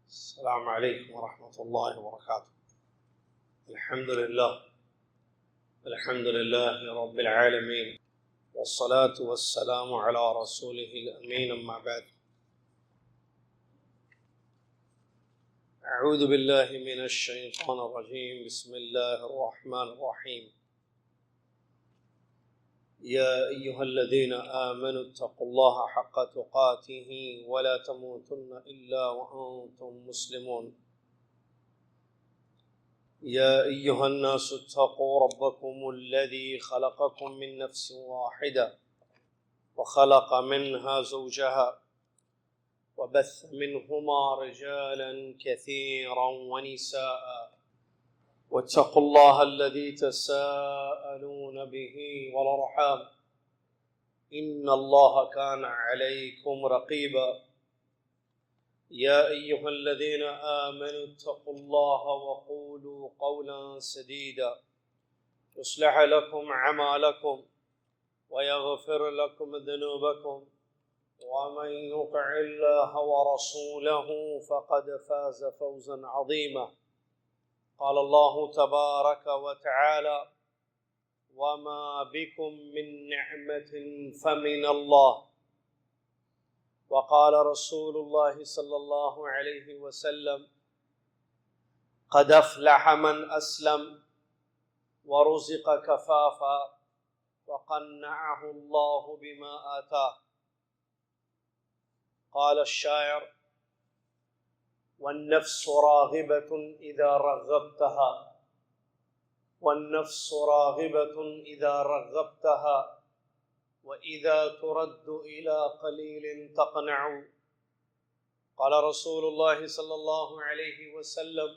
السلام عليكم ورحمة الله وبركاته. الحمد لله رب العالمين، والصلاة والسلام على رسوله الأمين، أما بعد. أعوذ بالله من الشيطان الرجيم. بسم الله الرحمن الرحيم. يا أيها الذين آمنوا اتقوا الله حق تقاته ولا تموتن إلا وأنتم مسلمون. يا أيها الناس اتقوا ربكم الذي خلقكم من نفس واحدة وخلق منها زوجها وبث منهما رجالا كثيرا ونساء، واتقوا الله الذي تساءلون به والأرحام إن الله كان عليكم رقيبا. يا أيها الذين آمنوا اتقوا الله وقولوا قولا سديدا يصلح لكم أعمالكم ويغفر لكم ذنوبكم، ومن يطع الله ورسوله فقد فاز فوزا عظيما. قال الله تبارك وتعالى: وما بكم من نعمة فمن الله. وقال رسول الله صلى الله عليه وسلم: قد أفلح من أسلم ورزق كفافا وقنعه الله بما آتاه. قال الشاعر: والنفس راغبة إذا رغبتها، والنفس راغبة إذا رغبتها، وإذا ترد إلى قليل تقنع. قال رسول الله صلى الله عليه وسلم: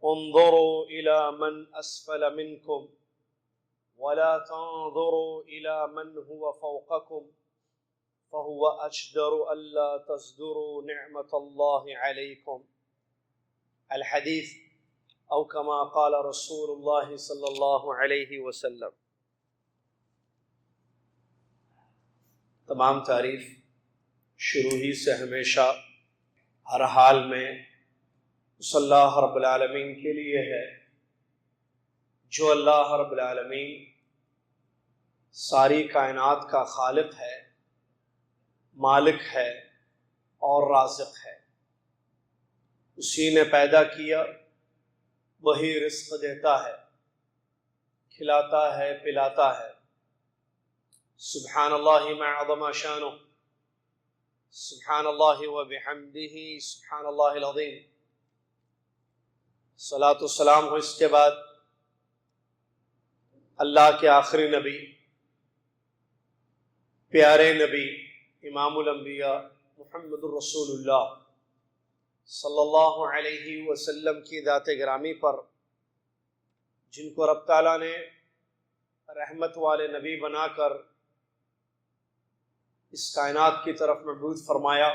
انظروا إلى من أسفل منكم ولا تنظروا إلى من هو فوقكم، فهو أجدر ألا تزدروا نعمة الله عليكم. الحديث أو كما قال رسول الله صلی اللہ علیہ وسلم. تمام تعریف شروع ہی سے ہمیشہ ہر حال میں اس اللہ رب العالمین کے لیے ہے جو اللہ رب العالمین ساری کائنات کا خالق ہے، مالک ہے اور رازق ہے. اسی نے پیدا کیا، وہی رزق دیتا ہے، کھلاتا ہے، پلاتا ہے. سبحان اللہ ما عظم شانہ، سبحان اللہ وبحمدہ، سبحان اللہ العظیم. صلاۃ والسلام ہو اس کے بعد اللہ کے آخری نبی، پیارے نبی، امام الانبیاء محمد الرسول اللہ صلی اللہ علیہ وسلم کی ذات گرامی پر، جن کو رب تعالیٰ نے رحمت والے نبی بنا کر اس کائنات کی طرف مبعوث فرمایا،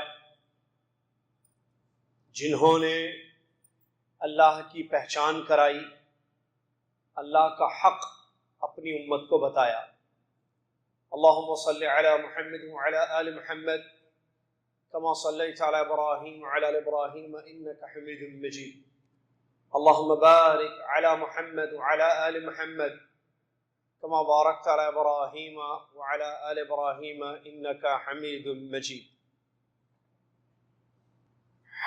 جنہوں نے اللہ کی پہچان کرائی، اللہ کا حق اپنی امت کو بتایا. اللہم صلی علی محمد وعلی آل محمد كما صليت على إبراهيم وعلى آل إبراهيم إنك حميد مجيد. اللهم بارك على محمد وعلى آل محمد كما باركت على إبراهيم وعلى آل إبراهيم إنك حميد مجيد.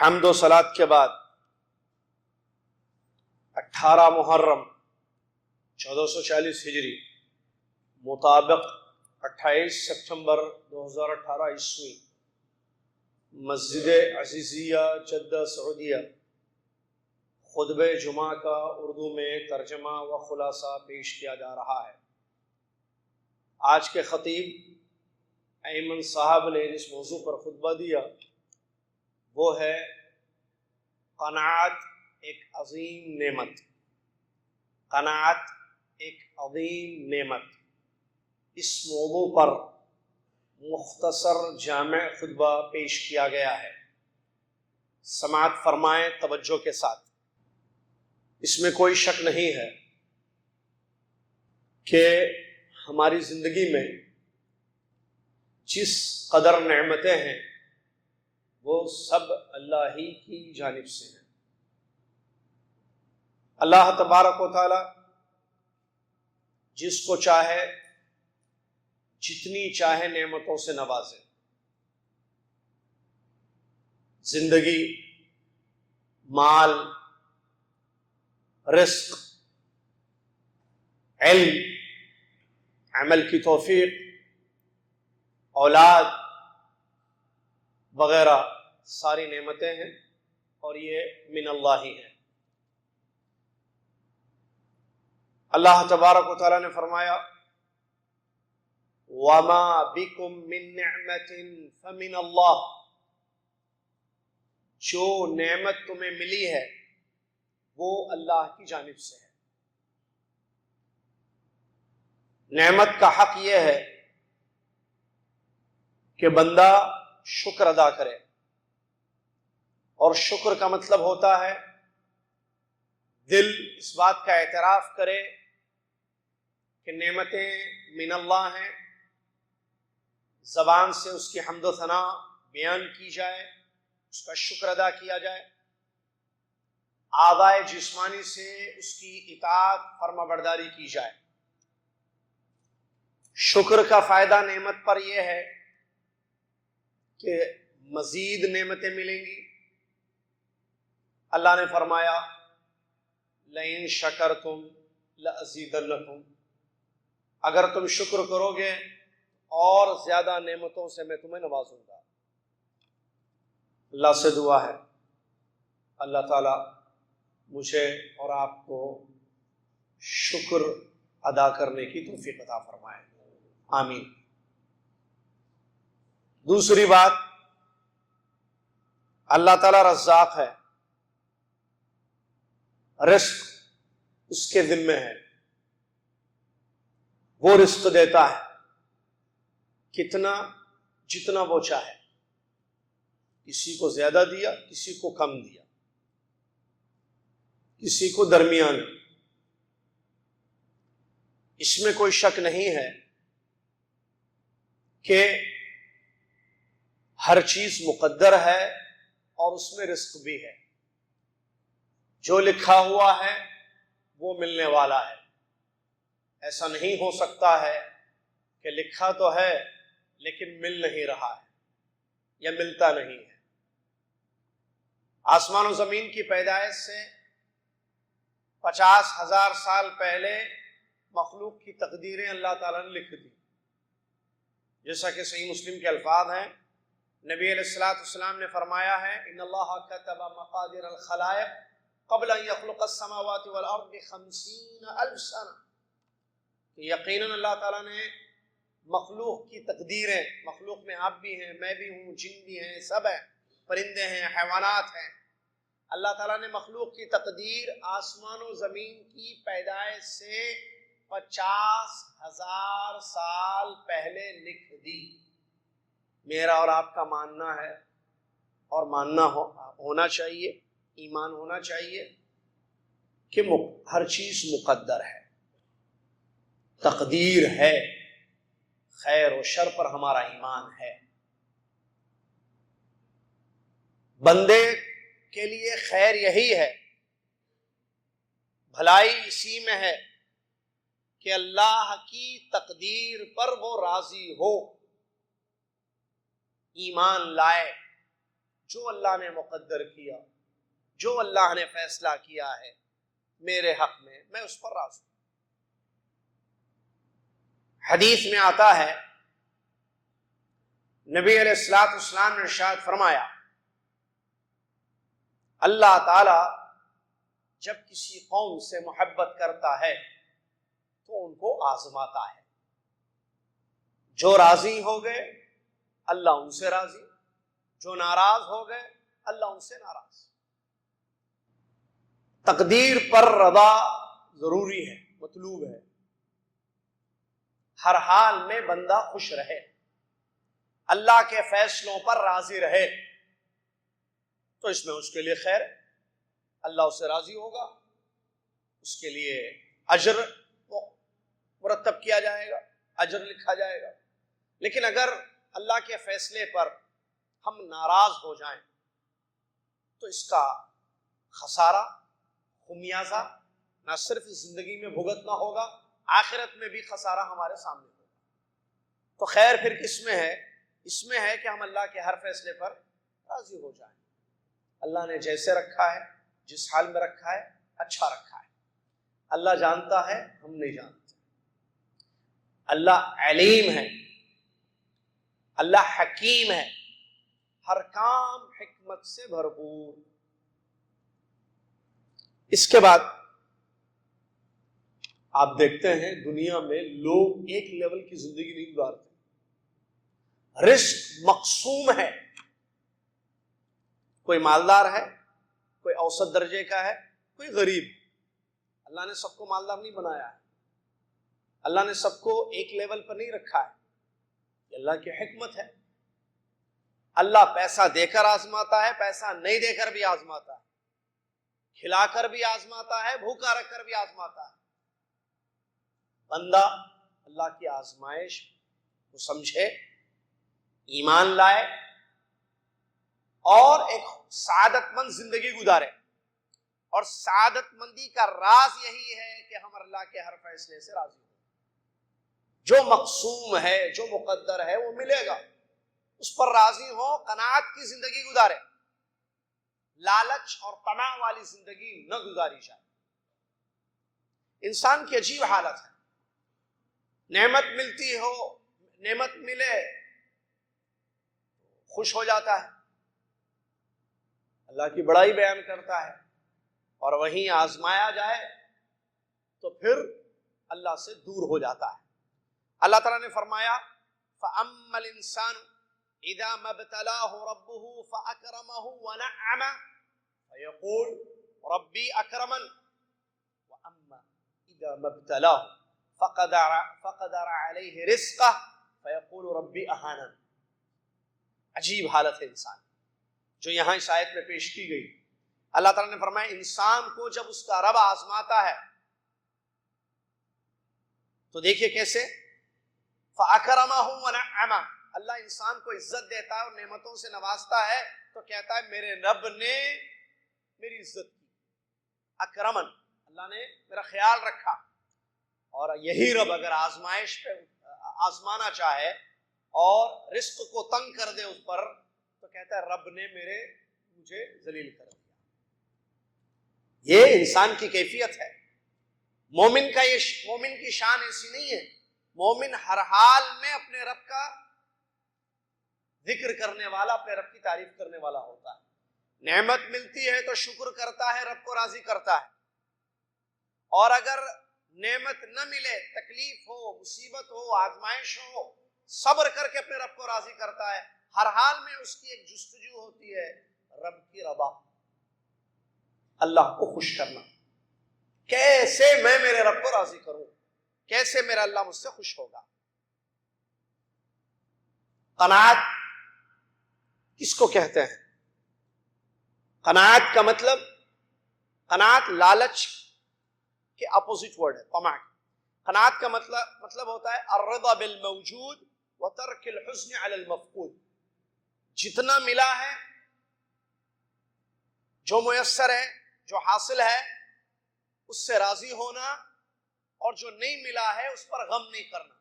حمد و صلاۃ کے بعد 18 محرم 1440 ہجری مطابق 28 سپٹمبر 2018 عیسوی، مسجد عزیزیہ جدہ سعودیہ خطبہ جمعہ کا اردو میں ترجمہ و خلاصہ پیش کیا جا رہا ہے. آج کے خطیب ایمن صاحب نے جس موضوع پر خطبہ دیا وہ ہے قناعت ایک عظیم نعمت. قناعت ایک عظیم نعمت. اس موضوع پر مختصر جامع خطبہ پیش کیا گیا ہے. سماعت فرمائیں توجہ کے ساتھ. اس میں کوئی شک نہیں ہے کہ ہماری زندگی میں جس قدر نعمتیں ہیں وہ سب اللہ ہی کی جانب سے ہیں۔ اللہ تبارک و تعالی جس کو چاہے جتنی چاہے نعمتوں سے نوازے، زندگی، مال، رزق، علم، عمل کی توفیق، اولاد وغیرہ ساری نعمتیں ہیں اور یہ من اللہ ہی ہیں۔ اللہ تبارک و تعالیٰ نے فرمایا وَمَا بِكُم مِّن نِّعْمَةٍ فَمِنَ اللَّهِ، جو نعمت تمہیں ملی ہے وہ اللہ کی جانب سے ہے۔ نعمت کا حق یہ ہے کہ بندہ شکر ادا کرے، اور شکر کا مطلب ہوتا ہے دل اس بات کا اعتراف کرے کہ نعمتیں من اللہ ہیں، زبان سے اس کی حمد و ثنا بیان کی جائے، اس کا شکر ادا کیا جائے، اعضائے جسمانی سے اس کی اطاعت فرما برداری کی جائے۔ شکر کا فائدہ نعمت پر یہ ہے کہ مزید نعمتیں ملیں گی۔ اللہ نے فرمایا لئن شکرتم لأزیدنکم، اگر تم شکر کرو گے اور زیادہ نعمتوں سے میں تمہیں نوازوں گا۔ اللہ سے دعا ہے اللہ تعالیٰ مجھے اور آپ کو شکر ادا کرنے کی توفیق عطا فرمائے، آمین۔ دوسری بات، اللہ تعالیٰ رزاق ہے، رزق اس کے ذمہ ہے، وہ رزق دیتا ہے کتنا جتنا وہ چاہے، کسی کو زیادہ دیا، کسی کو کم دیا، کسی کو درمیان۔ اس میں کوئی شک نہیں ہے کہ ہر چیز مقدر ہے اور اس میں رزق بھی ہے۔ جو لکھا ہوا ہے وہ ملنے والا ہے۔ ایسا نہیں ہو سکتا ہے کہ لکھا تو ہے لیکن مل نہیں رہا ہے یا ملتا نہیں ہے۔ آسمان و زمین کی پیدائش سے 50,000 سال پہلے مخلوق کی تقدیریں اللہ تعالیٰ نے لکھ دی، جیسا کہ صحیح مسلم کے الفاظ ہیں۔ نبی علیہ الصلوۃ والسلام نے فرمایا ہے ان اللہ کتب مقادیر الخلائق قبل ان يخلق السماوات والارض ب50,000 سنہ، یقیناً اللہ تعالیٰ نے مخلوق کی تقدیریں، مخلوق میں آپ بھی ہیں، میں بھی ہوں، جن بھی ہیں، سب ہیں، پرندے ہیں، حیوانات ہیں، اللہ تعالیٰ نے مخلوق کی تقدیر آسمان و زمین کی پیدائش سے 50,000 سال پہلے لکھ دی۔ میرا اور آپ کا ماننا ہے اور ماننا ہونا چاہیے، ایمان ہونا چاہیے کہ ہر چیز مقدر ہے، تقدیر ہے، خیر و شر پر ہمارا ایمان ہے۔ بندے کے لیے خیر یہی ہے، بھلائی اسی میں ہے کہ اللہ کی تقدیر پر وہ راضی ہو، ایمان لائے، جو اللہ نے مقدر کیا، جو اللہ نے فیصلہ کیا ہے میرے حق میں اس پر راضی ہوں۔ حدیث میں آتا ہے نبی علیہ الصلوۃ والسلام نے ارشاد فرمایا اللہ تعالی جب کسی قوم سے محبت کرتا ہے تو ان کو آزماتا ہے، جو راضی ہو گئے اللہ ان سے راضی، جو ناراض ہو گئے اللہ ان سے ناراض۔ تقدیر پر رضا ضروری ہے، مطلوب ہے، ہر حال میں بندہ خوش رہے، اللہ کے فیصلوں پر راضی رہے، تو اس میں اس کے لیے خیر ہے، اللہ اس سے راضی ہوگا، اس کے لیے اجر مرتب کیا جائے گا، اجر لکھا جائے گا۔ لیکن اگر اللہ کے فیصلے پر ہم ناراض ہو جائیں تو اس کا خسارہ، خمیازہ نہ صرف زندگی میں بھگتنا ہوگا، آخرت میں بھی خسارہ ہمارے سامنے ہوگا۔ تو خیر پھر کس میں ہے؟ اس میں ہے کہ ہم اللہ کے ہر فیصلے پر راضی ہو جائیں۔ اللہ نے جیسے رکھا ہے، جس حال میں رکھا ہے، اچھا رکھا ہے۔ اللہ جانتا ہے، ہم نہیں جانتے۔ اللہ علیم ہے، اللہ حکیم ہے، ہر کام حکمت سے بھرپور۔ اس کے بعد آپ دیکھتے ہیں دنیا میں لوگ ایک لیول کی زندگی نہیں گزارتے، رزق مقسوم ہے۔ کوئی مالدار ہے، کوئی اوسط درجے کا ہے، کوئی غریب۔ اللہ نے سب کو مالدار نہیں بنایا ہے، اللہ نے سب کو ایک لیول پر نہیں رکھا ہے، یہ اللہ کی حکمت ہے۔ اللہ پیسہ دے کر آزماتا ہے، پیسہ نہیں دے کر بھی آزماتا ہے، کھلا کر بھی آزماتا ہے، بھوکا رکھ کر بھی آزماتا ہے۔ بندہ اللہ کی آزمائش کو سمجھے، ایمان لائے اور ایک سعادت مند زندگی گزارے۔ اور سعادت مندی کا راز یہی ہے کہ ہم اللہ کے ہر فیصلے سے راضی ہوں۔ جو مقسوم ہے، جو مقدر ہے، وہ ملے گا، اس پر راضی ہو، قناعت کی زندگی گزارے، لالچ اور طمع والی زندگی نہ گزاری جائے۔ انسان کی عجیب حالت ہے، نعمت ملتی ہو، نعمت ملے خوش ہو جاتا ہے، اللہ کی بڑائی بیان کرتا ہے، اور وہیں آزمایا جائے تو پھر اللہ سے دور ہو جاتا ہے۔ اللہ تعالیٰ نے فرمایا فَأَمَّا الْإِنسَانُ إِذَا مَا ابْتَلَاهُ رَبُّهُ فَأَكْرَمَهُ وَنَعَّمَهُ فَيَقُولُ رَبِّي أَكْرَمَنِ وَأَمَّا إِذَا مَا ابْتَلَاهُ فَقَدَرَ عَلَيْهِ رِزْقَهُ فَيَقُولُ رَبِّي أَهَانَنِ۔ عجیب حالت ہے انسان جو یہاں اس آیت میں پیش کی گئی۔ اللہ تعالیٰ نے فرمایا انسان کو جب اس کا رب آزماتا ہے تو دیکھیے کیسے، فَأَكْرَمَهُ وَنَعَّمَهُ، اللہ انسان کو عزت دیتا ہے اور نعمتوں سے نوازتا ہے تو کہتا ہے میرے رب نے میری عزت کی، اکرمن، اللہ نے میرا خیال رکھا۔ اور یہی رب اگر آزمائش پہ آزمانا چاہے اور رزق کو تنگ کر دے اس پر تو کہتا ہے رب نے مجھے ذلیل کر دیا۔ یہ انسان کی کیفیت ہے۔ مومن کی شان ایسی نہیں ہے۔ مومن ہر حال میں اپنے رب کا ذکر کرنے والا، اپنے رب کی تعریف کرنے والا ہوتا ہے۔ نعمت ملتی ہے تو شکر کرتا ہے، رب کو راضی کرتا ہے، اور اگر نعمت نہ ملے، تکلیف ہو، مصیبت ہو، آزمائش ہو، صبر کر کے اپنے رب کو راضی کرتا ہے۔ ہر حال میں اس کی ایک جستجو ہوتی ہے رب کی رضا، اللہ کو خوش کرنا۔ کیسے میں میرے رب کو راضی کروں، کیسے میرا اللہ مجھ سے خوش ہوگا۔ قناعت کس کو کہتے ہیں؟ قناعت کا مطلب، قناعت لالچ کے اپوزٹ ورڈ ہے طمع۔ قناعت کا مطلب ہوتا ہے الرضا بالموجود وترک الحزن علی المفقود۔ جتنا ملا ہے، جو میسر ہے، جو حاصل ہے، اس سے راضی ہونا، اور جو نہیں ملا ہے اس پر غم نہیں کرنا،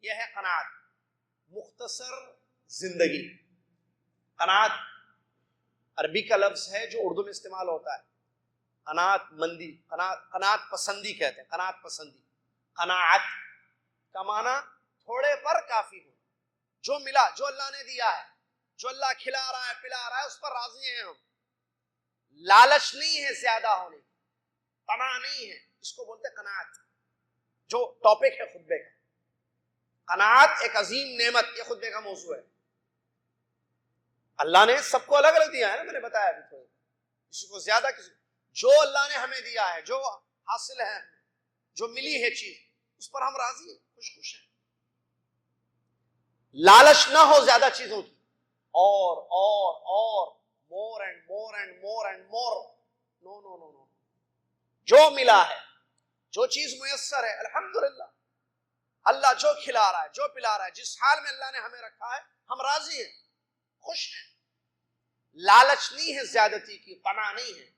یہ ہے قناعت۔ مختصر زندگی۔ قناعت عربی کا لفظ ہے جو اردو میں استعمال ہوتا ہے، قناعت مندی، قناعت پسندی کہتے ہیں، قناعت پسندی۔ قناعت کا معنی تھوڑے پر کافی ہو، جو ملا، جو اللہ نے دیا ہے، جو اللہ کھلا رہا ہے، پلا رہا ہے، اس پر راضی ہیں ہم۔ لالچ نہیں ہے زیادہ ہونے، طمع نہیں ہے، اس کو بولتے قناعت، جو ٹاپک ہے خطبے کا۔ قناعت ایک عظیم نعمت، یہ خطبے کا موضوع ہے۔ اللہ نے سب کو الگ الگ دیا ہے نا، میں نے بتایا ابھی تو، کسی کو زیادہ، کسی جو اللہ نے ہمیں دیا ہے، جو حاصل ہے، جو ملی ہے چیز، اس پر ہم راضی ہیں، خوش ہیں۔ لالچ نہ ہو زیادہ چیزوں کی، اور more and more and more and more, no no no no. جو ملا ہے، جو چیز میسر ہے، الحمدللہ، اللہ جو کھلا رہا ہے، جو پلا رہا ہے، جس حال میں اللہ نے ہمیں رکھا ہے، ہم راضی ہیں۔ خوش ہیں. لالچ نہیں ہے زیادتی کی، طمع نہیں ہے،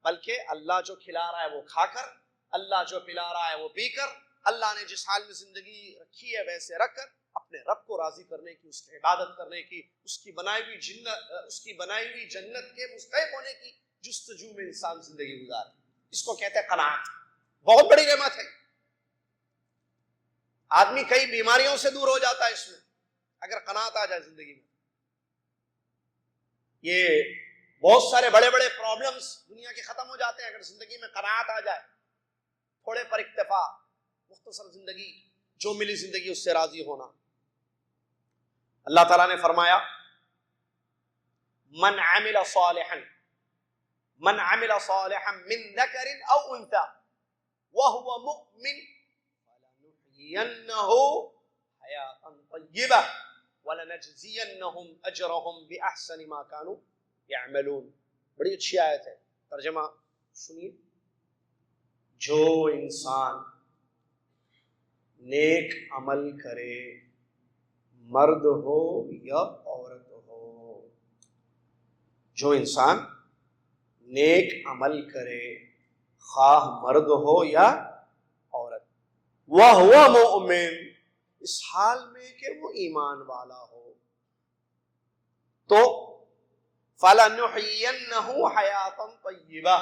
بلکہ اللہ جو کھلا رہا ہے وہ کھا کر، اللہ جو پلا رہا ہے وہ پی کر، اللہ نے جس حال میں زندگی رکھی ہے ویسے رکھ کر اپنے رب کو راضی کرنے کی، اس کی عبادت کرنے کی، اس کی بنائی ہوئی جنت کے مستحق ہونے کی جستجو میں انسان زندگی گزارے. اس کو کہتے ہیں قناعت. بہت بڑی نعمت ہے. آدمی کئی بیماریوں سے دور ہو جاتا ہے اس میں اگر قناعت آ جائے زندگی میں. یہ بہت سارے بڑے بڑے پرابلمز دنیا کے ختم ہو جاتے ہیں اگر زندگی میں قناعت آ جائے. تھوڑے پر اکتفا، مختصر زندگی، جو ملی زندگی اس سے راضی ہونا. اللہ تعالیٰ نے فرمایا من عمل صالحا من ذکر او انثى وهو مؤمن فلنحيينه حياة طیبة ولنجزینهم اجرهم باحسن ما كانوا يعملون. بڑی اچھی آیت ہے. ترجمہ سنیے. جو انسان نیک عمل کرے، مرد ہو یا عورت ہو، جو انسان نیک عمل کرے خواہ مرد ہو یا عورت، وَهُوَ مُؤْمِن، اس حال میں کہ وہ ایمان والا ہو، تو فَلَنُحْيِيَنَّهُ حَيَاةً طَيِّبَةً،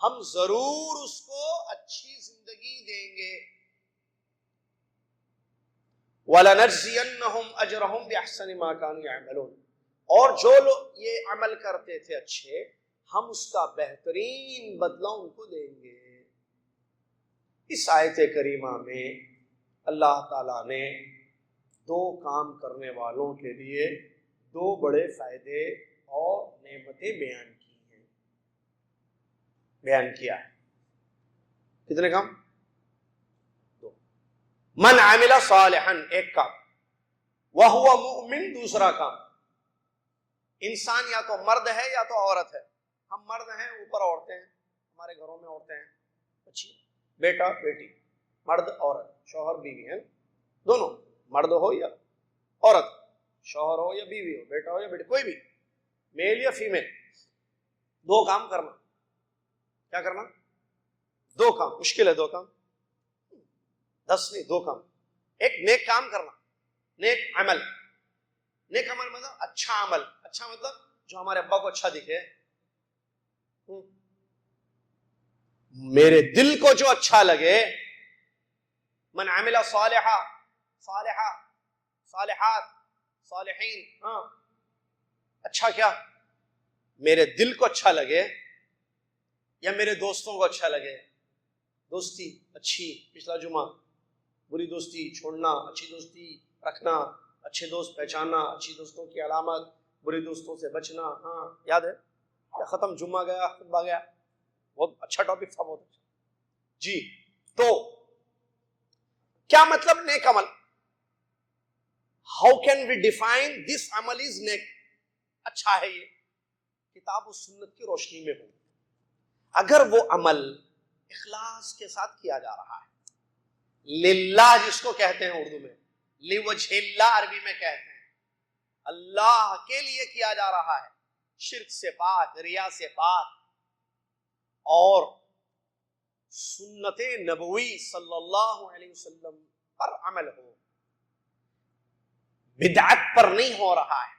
ہم ضرور اس کو اچھی زندگی دیں گے. وَلَنَجْزِيَنَّهُمْ أَجْرَهُمْ بِأَحْسَنِ مَا كَانُوا يَعْمَلُونَ، اور جو لوگ یہ عمل کرتے تھے اچھے، ہم اس کا بہترین بدلہ ان کو دیں گے. اس آیت کریمہ میں اللہ تعالیٰ نے دو کام کرنے والوں کے لیے دو بڑے فائدے اور نعمتیں بیان کی ہیں. بیان کیا ہے. کتنے کام؟ دو. من عمل صالحا ایک کام، وہو مؤمن دوسرا کام. انسان یا تو مرد ہے یا تو عورت ہے. ہم مرد ہیں، اوپر عورتیں ہیں، ہمارے گھروں میں عورتیں ہیں، اچھی بیٹا بیٹی، مرد عورت، شوہر بیوی ہیں دونوں، مرد ہو یا عورت، شوہر ہو یا بیوی ہو، بیٹا ہو یا بیٹی، کوئی بھی، میل یا فیمیل. دو کام کرنا. کیا کرنا؟ دو کام. مشکل ہے دو کام، 10 نہیں، دو کام. ایک نیک کام کرنا، نیک عمل. نیک عمل مطلب اچھا عمل. اچھا مطلب جو ہمارے ابا کو اچھا دکھے، میرے دل کو جو اچھا لگے. من عمل صالحا، صالحہ، صالحات، صالحین. ہاں، اچھا کیا؟ میرے دل کو اچھا لگے یا میرے دوستوں کو اچھا لگے. دوستی اچھی، پچھلا جمعہ، بری دوستی چھوڑنا، اچھی دوستی رکھنا، اچھے دوست پہچاننا، اچھی دوستوں کی علامت، بری دوستوں سے بچنا. ہاں یاد ہے؟ ختم، جمعہ گیا، خطبہ گیا، بہت اچھا ٹاپک تھا، بہت اچھا. جی، تو کیا مطلب نیک عمل؟ How can we define this عمل از نیک؟ اچھا ہے یہ کتاب و سنت کی روشنی میں ہو. اگر وہ عمل اخلاص کے ساتھ کیا جا رہا ہے، للہ جس کو کہتے ہیں اردو میں، لوجہ اللہ عربی میں کہتے ہیں، اللہ کے لیے کیا جا رہا ہے، شرک سے پاک، ریا سے پاک، اور سنت نبوی صلی اللہ علیہ وسلم پر عمل ہو، بدعت پر نہیں ہو رہا ہے،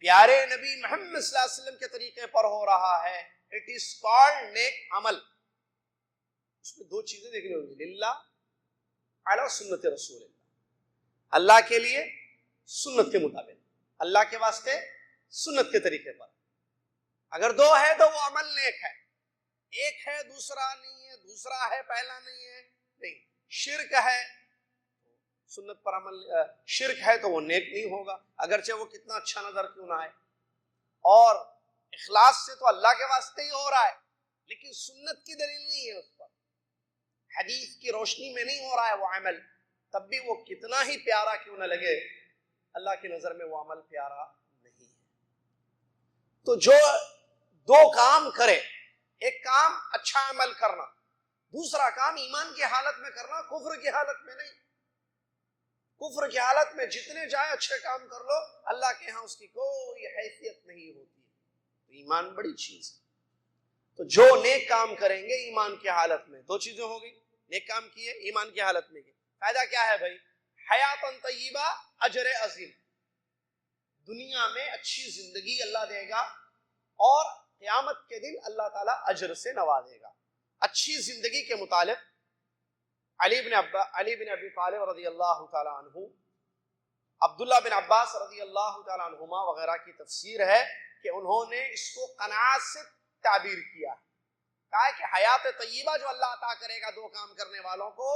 پیارے نبی محمد صلی اللہ علیہ وسلم کے طریقے پر ہو رہا ہے، اٹ از کالڈ نیک عمل. اس میں دو چیزیں دیکھنی ہوں گی، للہ علی سنت رسول اللہ، اللہ کے لیے سنت کے مطابق، اللہ کے واسطے سنت کے طریقے پر. اگر دو ہے تو وہ عمل نیک ہے. ایک ہے دوسرا نہیں ہے، دوسرا ہے پہلا نہیں ہے، نہیں. شرک ہے، سنت پر عمل، شرک ہے تو وہ نیک نہیں ہوگا اگرچہ وہ کتنا اچھا نظر کیوں نہ آئے. اور اخلاص سے تو اللہ کے واسطے ہی ہو رہا ہے، لیکن سنت کی دلیل نہیں ہے، اس پر حدیث کی روشنی میں نہیں ہو رہا ہے وہ عمل، تب بھی وہ کتنا ہی پیارا کیوں نہ لگے، اللہ کی نظر میں وہ عمل پیارا نہیں ہے. تو جو دو کام کرے، ایک کام اچھا عمل کرنا، دوسرا کام ایمان کی حالت میں کرنا، کفر کی حالت میں نہیں. کفر کی حالت میں جتنے جائے اچھے کام کر لو، اللہ کے ہاں اس کی کوئی حیثیت نہیں ہوتی ہے۔ تو ایمان بڑی چیز ہے۔ تو جو نیک کام کریں گے ایمان کی حالت میں، دو چیزیں ہو گئی، نیک کام کیے ایمان کی حالت میں، فائدہ کیا ہے بھائی؟ حیات طیبہ، اجر عظیم، دنیا میں اچھی زندگی اللہ دے گا، اور قیامت کے دن اللہ تعالیٰ اجر سے نوازے گا۔ اچھی زندگی کے متعلق علی بن ابی طالب رضی اللہ تعالیٰ عنہ، عبداللہ بن عباس رضی اللہ تعالیٰ عنہما وغیرہ کی تفسیر ہے کہ انہوں نے اس کو قناعت سے تعبیر کیا، کہا کہ حیات طیبہ جو اللہ عطا کرے گا دو کام کرنے والوں کو،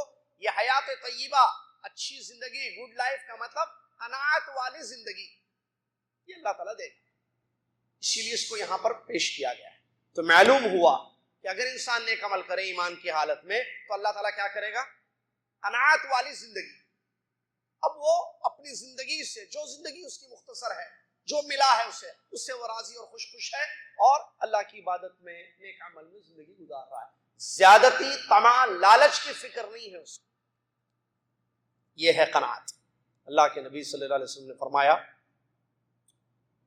یہ حیات طیبہ، اچھی زندگی، گڈ لائف کا مطلب قناعت والی زندگی، یہ اللہ تعالیٰ دے گا۔ اسی لیے اس کو یہاں پر پیش کیا گیا ہے۔ تو معلوم ہوا کہ اگر انسان نیک عمل کرے ایمان کی حالت میں تو اللہ تعالیٰ کیا کرے گا؟ قناعت والی زندگی۔ اب وہ اپنی زندگی سے، جو زندگی اس کی مختصر ہے، جو ملا ہے اسے، اس سے وہ راضی اور خوش ہے، اور اللہ کی عبادت میں، نیک عمل میں زندگی گزار رہا ہے۔ زیادتی، طمع، لالچ کی فکر نہیں ہے اس کو۔ یہ ہے قناعت۔ اللہ کے نبی صلی اللہ علیہ وسلم نے فرمایا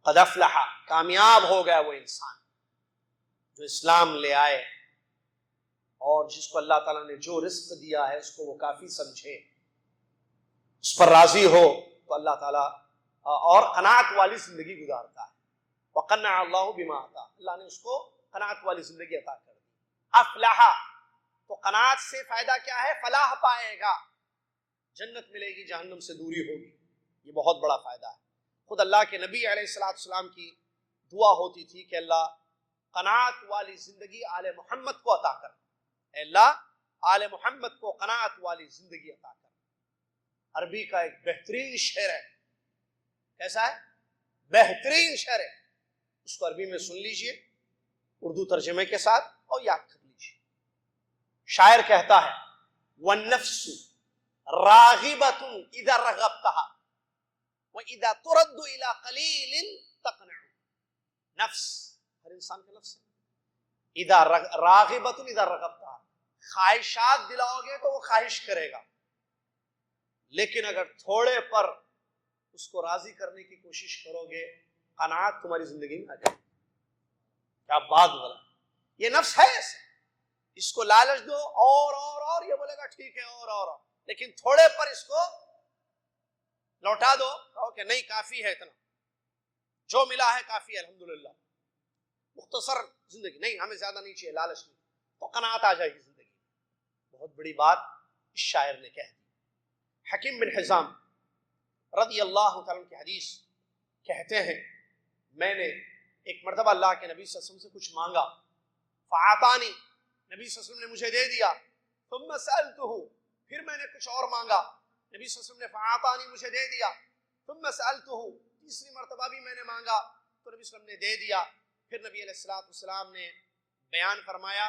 قد افلح، کامیاب ہو گیا وہ انسان جو اسلام لے آئے اور جس کو اللہ تعالیٰ نے جو رزق دیا ہے اس کو وہ کافی سمجھے، اس پر راضی ہو تو اللہ تعالیٰ اور قناعت والی زندگی گزارتا ہے۔ وقنع اللہ بما عطا، اللہ نے اس کو قناعت والی زندگی عطا کر دی۔ افلح، تو قناعت سے فائدہ کیا ہے؟ فلاح پائے گا، جنت ملے گی، جہنم سے دوری ہوگی، یہ بہت بڑا فائدہ ہے۔ خود اللہ کے نبی علیہ السلام کی دعا ہوتی تھی کہ اللہ قناعت والی زندگی آل محمد کو عطا کر، اے اللہ آل محمد کو قناعت والی زندگی عطا کر۔ عربی کا ایک بہترین شعر ہے، کیسا ہے؟ بہترین شعر ہے، اس کو عربی میں سن لیجئے اردو ترجمے کے ساتھ اور یاد کر لیجئے۔ شاعر کہتا ہے وَالنَّفْسُ راغبة اذا رغبتها واذا ترد الى قلیل تقنع۔ نفس، ہر انسان کا نفس ہے، اذا راغبة اذا رغبتها، خواہشات دلاؤ گے تو وہ خواہش کرے گا، لیکن اگر تھوڑے پر اس کو راضی کرنے کی کوشش کرو گے، قناعت تمہاری زندگی میں آ جائے۔ کیا بات بولا! یہ نفس ہے ایسا، اس کو لالچ دو اور یہ بولے گا ٹھیک ہے اور، لیکن تھوڑے پر اس کو لوٹا دو، کہو کہ نہیں کافی ہے، اتنا جو ملا ہے کافی ہے الحمدللہ، مختصر زندگی، نہیں ہمیں زیادہ نہیں چاہیے، لالچ نہیں، تو قناعت آ جائے گی زندگی۔ بہت بڑی بات اس شاعر نے کہہ دی۔ حکیم بن حزام رضی اللہ تعالیٰ کی حدیث کہتے ہیں میں نے ایک مرتبہ اللہ کے نبی صلی اللہ علیہ وسلم سے کچھ مانگا، فعطانی، نبی صلی اللہ علیہ وسلم نے مجھے دے دیا، ثم سألتہ، پھر میں نے کچھ اور مانگا، نبی صلی اللہ علیہ وسلم نے فعطانی، مجھے دے دیا، ثم سألتہ، تیسری مرتبہ بھی میں نے مانگا تو نبی صلی اللہ علیہ وسلم نے دے دیا۔ پھر نبی علیہ السلام نے بیان فرمایا،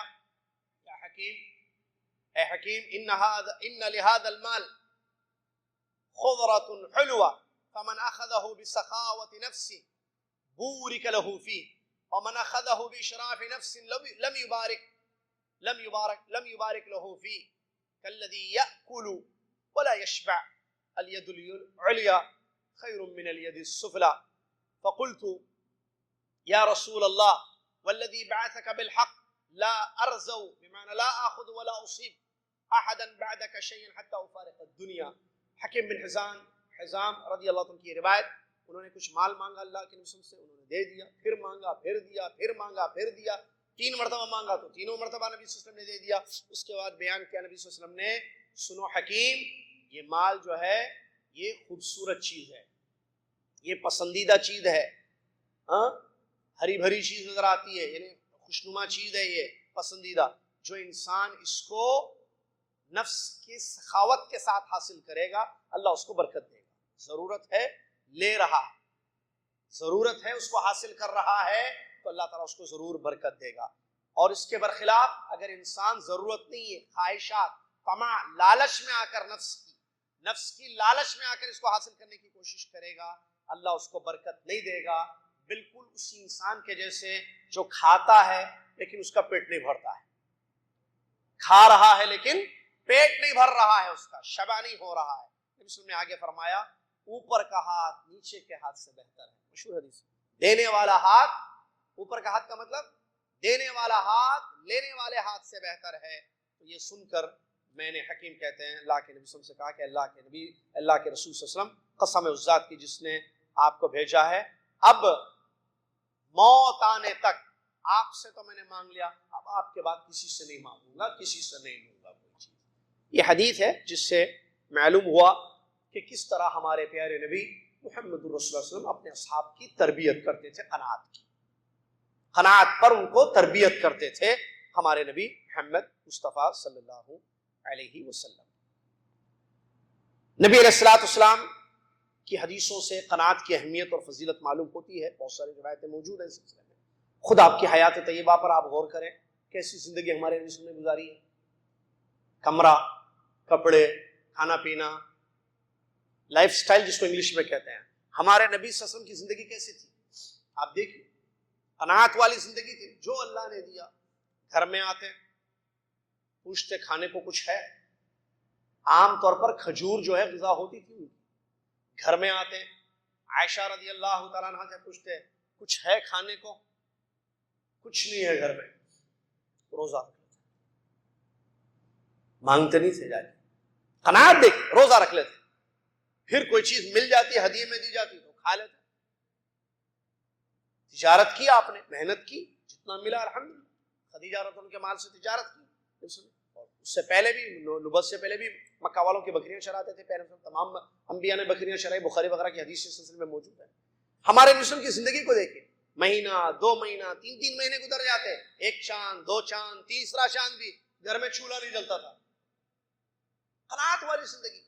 اے حکیم ان لهذا المال خضرة حلوة فمن أخذه بسخاوة نفس بورك له فيه ومن أخذه بإشراف نفس لم يبارك له فيه كالذي يأكل ولا يشبع اليد العليا خير من اليد السفلى فقلت يا رسول الله والذي بعثك بالحق لا أرزو، بمعنى لا آخذ ولا أصيب أحدا بعدك شيئا حتى أفارق الدنيا۔ حکیم بن حزام رضی اللہ عنہ کی روایت، انہوں نے کچھ مال مانگا اللہ کے نبی سے، انہوں نے دے دیا، پھر مانگا پھر دیا، پھر مانگا پھر دیا، 3 مرتبہ مانگا تو تینوں مرتبہ نبی صلی اللہ علیہ وسلم نے دے دیا۔ اس کے بعد بیان کیا نبی صلی اللہ علیہ وسلم نے، سنو حکیم، یہ مال جو ہے یہ خوبصورت چیز ہے، یہ پسندیدہ چیز ہے، ہری بھری چیز نظر آتی ہے، یعنی خوشنما چیز ہے، یہ پسندیدہ، جو انسان اس کو نفس کی سخاوت کے ساتھ حاصل کرے گا اللہ اس کو برکت دے گا۔ ضرورت ہے لے رہا ہے، ضرورت ہے اس کو حاصل کر رہا ہے تو اللہ تعالیٰ اس کو ضرور برکت دے گا۔ اور اس کے برخلاف اگر انسان ضرورت نہیں ہے، خواہشات، طمع، لالچ میں آ کر نفس کی لالچ میں آ کر اس کو حاصل کرنے کی کوشش کرے گا، اللہ اس کو برکت نہیں دے گا۔ بالکل اسی انسان کے جیسے جو کھاتا ہے لیکن اس کا پیٹ نہیں بھرتا ہے، کھا رہا ہے لیکن پیٹ نہیں بھر رہا ہے، اس کا شبع نہیں ہو رہا ہے، نبی صلی اللہ علیہ وسلم نے آگے فرمایا اوپر کا ہاتھ نیچے کے ہاتھ سے بہتر ہے، مشہور حدیث، دینے والا ہاتھ، اوپر کا ہاتھ کا مطلب دینے والا ہاتھ لینے والے ہاتھ سے بہتر ہے۔ تو یہ سن کر میں نے، حکیم کہتے ہیں، اللہ کے نبی صلی اللہ علیہ وسلم سے کہا کہ اللہ کے نبی، اللہ کے رسول صلی اللہ علیہ وسلم، قسم ہے اس ذات کی جس نے آپ کو بھیجا ہے، اب موت آنے تک آپ سے تو میں نے مانگ لیا، اب آپ کے بعد کسی سے نہیں مانگوں گا، کسی سے نہیں لوں گا کوئی چیز۔ یہ حدیث ہے جس سے معلوم ہوا کہ کس طرح ہمارے پیارے نبی محمد رسول اللہ صلی اللہ علیہ وسلم اپنے اصحاب کی تربیت کرتے تھے، قناعت کی، قناعت پر ان کو تربیت کرتے تھے ہمارے نبی محمد مصطفیٰ صلی اللہ علیہ وسلم۔ نبی علیہ الصلوۃ والسلام کی حدیثوں سے قناعت کی اہمیت اور فضیلت معلوم ہوتی ہے، بہت ساری روایتیں موجود ہیں اس سلسلے میں۔ خود آپ کی حیات طیبہ پر آپ غور کریں، کیسی زندگی ہمارے نبی صلی اللہ علیہ وسلم نے گزاری ہے، کمرہ، کپڑے، کھانا پینا، لائف سٹائل جس کو انگلش میں کہتے ہیں، ہمارے نبی صلی اللہ علیہ وسلم کی زندگی کیسی تھی آپ دیکھیں، قناعت والی زندگی تھی، جو اللہ نے دیا۔ گھر میں آتے پوچھتے کھانے کو کچھ ہے، عام طور پر کھجور جو ہے غذا ہوتی تھی، گھر میں آتے عائشہ رضی اللہ تعالیٰ عنہ سے پوچھتے کچھ ہے کھانے کو، کچھ نہیں ہے گھر میں، روزہ رکھ لیتے، مانگتے نہیں تھے جا کے، قناعت دیکھ، روزہ رکھ لیتے، پھر کوئی چیز مل جاتی ہدیے میں دی جاتی تو کھا لیتے۔ تجارت کی آپ نے، محنت کی، جتنا ملا الحمدللہ، خدیجہ رضی اللہ عنہ کے مال سے تجارت کی، اور اس سے پہلے بھی، نبوت سے پہلے بھی مکہ والوں کی بکریاں چراتے تھے، پہلے تمام انبیاء نے بکریاں چرائی، بخاری وغیرہ کی حدیث اس سلسلے میں موجود ہے۔ ہمارے مسلم کی زندگی کو دیکھیں، مہینہ، 2 مہینہ، 3 مہینے گزر جاتے، 1 چاند، 2 چاند، تیسرا چاند بھی گھر میں چولہا نہیں جلتا تھا۔ قناعت والی زندگی۔